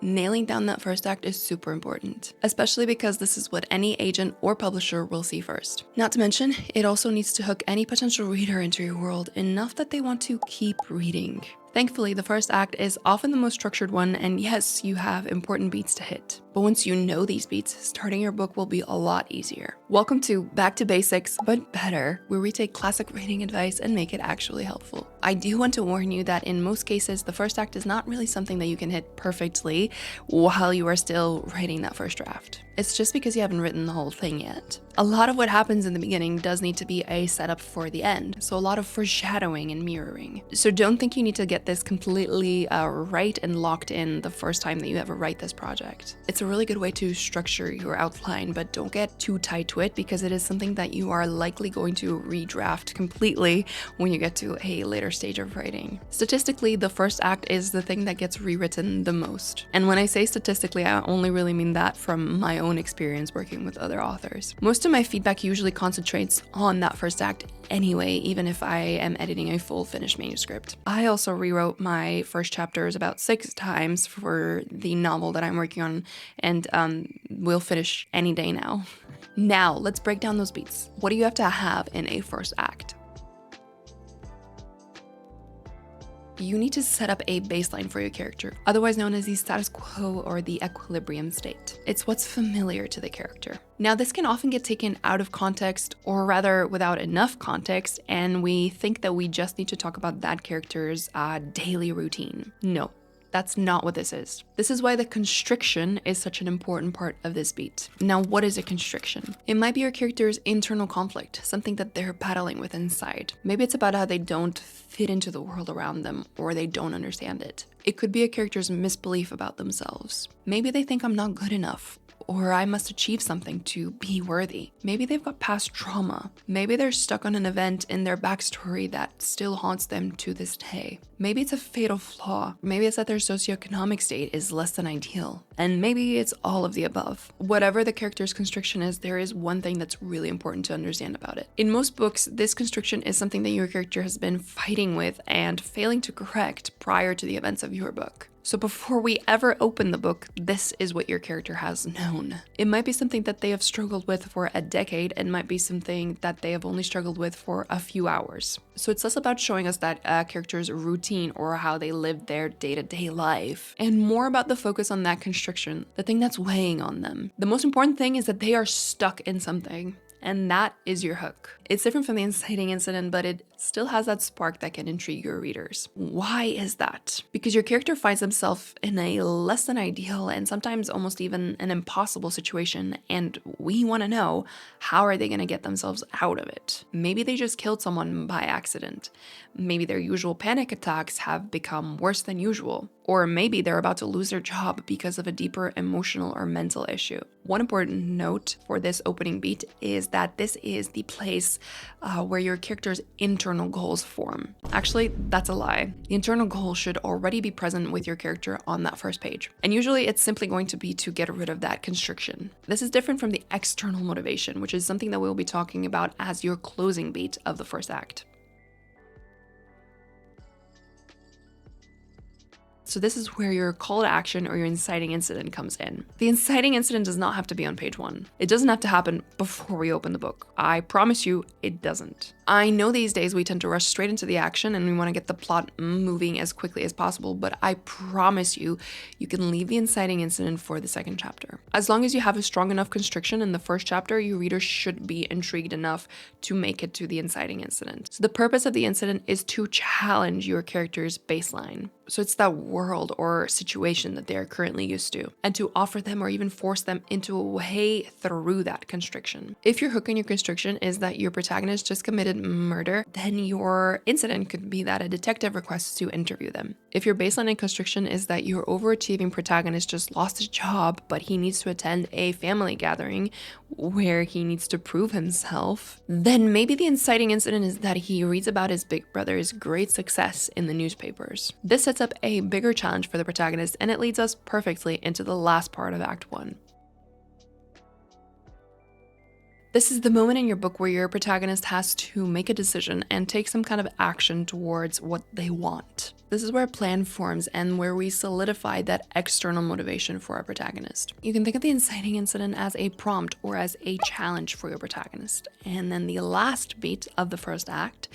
Nailing down that first act is super important, especially because this is what any agent or publisher will see first. Not to mention, it also needs to hook any potential reader into your world enough that they want to keep reading. Thankfully, the first act is often the most structured one, and yes, you have important beats to hit. But once you know these beats, starting your book will be a lot easier. Welcome to Back to Basics, but better, where we take classic writing advice and make it actually helpful. I do want to warn you that in most cases, the first act is not really something that you can hit perfectly while you are still writing that first draft. It's just because you haven't written the whole thing yet. A lot of what happens in the beginning does need to be a setup for the end, so a lot of foreshadowing and mirroring. So don't think you need to get this completely right and locked in the first time that you ever write this project. It's a really good way to structure your outline, but don't get too tight to it because it is something that you are likely going to redraft completely when you get to a later stage of writing. Statistically, the first act is the thing that gets rewritten the most. And when I say statistically, I only really mean that from my own experience working with other authors. Most of my feedback usually concentrates on that first act anyway, even if I am editing a full finished manuscript. I also rewrote my first chapters about 6 times for the novel that I'm working on, and we'll finish any day now. Now, let's break down those beats. What do you have to have in a first act? You need to set up a baseline for your character, otherwise known as the status quo or the equilibrium state. It's what's familiar to the character. Now, this can often get taken out of context, or rather without enough context, and we think that we just need to talk about that character's daily routine. No. That's not what this is. This is why the constriction is such an important part of this beat. Now, what is a constriction? It might be your character's internal conflict, something that they're battling with inside. Maybe it's about how they don't fit into the world around them, or they don't understand it. It could be a character's misbelief about themselves. Maybe they think I'm not good enough, or I must achieve something to be worthy. Maybe they've got past trauma. Maybe they're stuck on an event in their backstory that still haunts them to this day. Maybe it's a fatal flaw. Maybe it's that their socioeconomic state is less than ideal. And maybe it's all of the above. Whatever the character's constriction is, there is one thing that's really important to understand about it. In most books, this constriction is something that your character has been fighting with and failing to correct prior to the events of your book. So before we ever open the book, this is what your character has known. It might be something that they have struggled with for a decade, and might be something that they have only struggled with for a few hours. So it's less about showing us that character's routine or how they live their day-to-day life, and more about the focus on that constriction, the thing that's weighing on them. The most important thing is that they are stuck in something. And that is your hook. It's different from the inciting incident, but it still has that spark that can intrigue your readers. Why is that? Because your character finds themselves in a less than ideal and sometimes almost even an impossible situation, and we want to know, how are they going to get themselves out of it? Maybe they just killed someone by accident. Maybe their usual panic attacks have become worse than usual. Or maybe they're about to lose their job because of a deeper emotional or mental issue. One important note for this opening beat is that this is the place where your character's internal goals form. Actually, that's a lie. The internal goal should already be present with your character on that first page. And usually it's simply going to be to get rid of that constriction. This is different from the external motivation, which is something that we'll be talking about as your closing beat of the first act. So this is where your call to action or your inciting incident comes in. The inciting incident does not have to be on page 1. It doesn't have to happen before we open the book. I promise you, it doesn't. I know these days we tend to rush straight into the action and we want to get the plot moving as quickly as possible, but I promise you, you can leave the inciting incident for the second chapter. As long as you have a strong enough constriction in the first chapter, your reader should be intrigued enough to make it to the inciting incident. So the purpose of the incident is to challenge your character's baseline. So it's that world or situation that they are currently used to, and to offer them or even force them into a way through that constriction. If your hook in your constriction is that your protagonist just committed murder, then your incident could be that a detective requests to interview them. If your baseline in constriction is that your overachieving protagonist just lost his job, but he needs to attend a family gathering where he needs to prove himself, then maybe the inciting incident is that he reads about his big brother's great success in the newspapers. This sets up a bigger challenge for the protagonist, and it leads us perfectly into the last part of Act 1. This is the moment in your book where your protagonist has to make a decision and take some kind of action towards what they want. This is where a plan forms and where we solidify that external motivation for our protagonist. You can think of the inciting incident as a prompt or as a challenge for your protagonist. And then the last beat of the first act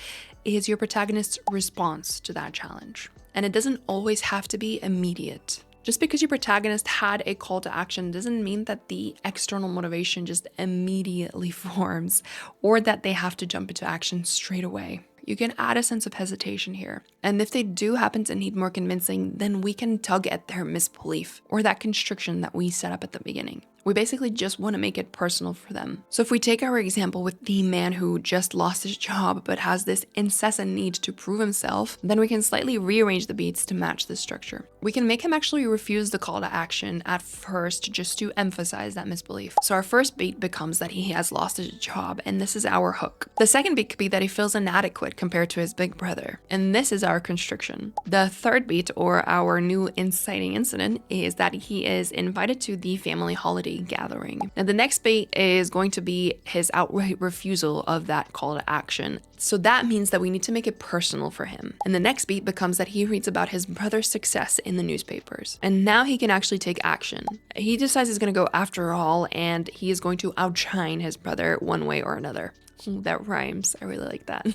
is your protagonist's response to that challenge. And it doesn't always have to be immediate. Just because your protagonist had a call to action doesn't mean that the external motivation just immediately forms or that they have to jump into action straight away. You can add a sense of hesitation here. And if they do happen to need more convincing, then we can tug at their misbelief or that constriction that we set up at the beginning. We basically just want to make it personal for them. So if we take our example with the man who just lost his job but has this incessant need to prove himself, then we can slightly rearrange the beats to match this structure. We can make him actually refuse the call to action at first just to emphasize that misbelief. So our first beat becomes that he has lost his job, and this is our hook. The second beat could be that he feels inadequate compared to his big brother, and this is our constriction. The third beat, or our new inciting incident, is that he is invited to the family holiday gathering. And the next beat is going to be his outright refusal of that call to action. So that means that we need to make it personal for him. And the next beat becomes that he reads about his brother's success in the newspapers. And now he can actually take action. He decides he's going to go after all, and he is going to outshine his brother one way or another. Ooh, that rhymes. I really like that.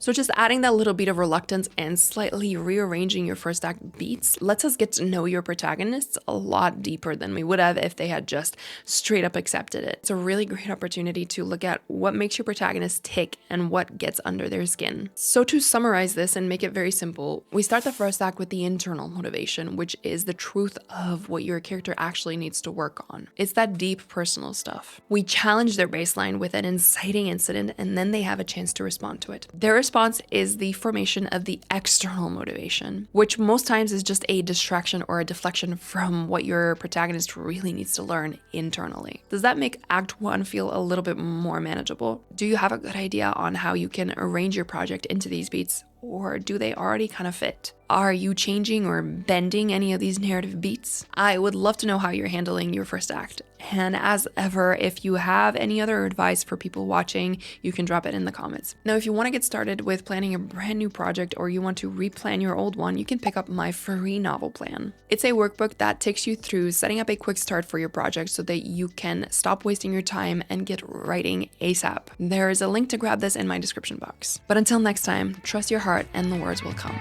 So just adding that little bit of reluctance and slightly rearranging your first act beats lets us get to know your protagonists a lot deeper than we would have if they had just straight up accepted it. It's a really great opportunity to look at what makes your protagonist tick and what gets under their skin. So to summarize this and make it very simple, we start the first act with the internal motivation, which is the truth of what your character actually needs to work on. It's that deep personal stuff. We challenge their baseline with an inciting incident, and then they have a chance to respond to it. Their response is the formation of the external motivation, which most times is just a distraction or a deflection from what your protagonist really needs to learn internally. Does that make Act 1 feel a little bit more manageable? Do you have a good idea on how you can arrange your project into these beats, or do they already kind of fit? Are you changing or bending any of these narrative beats? I would love to know how you're handling your first act. And as ever, if you have any other advice for people watching, you can drop it in the comments. Now, if you want to get started with planning a brand new project or you want to replan your old one, you can pick up my free novel plan. It's a workbook that takes you through setting up a quick start for your project so that you can stop wasting your time and get writing ASAP. There is a link to grab this in my description box. But until next time, trust your heart and the words will come.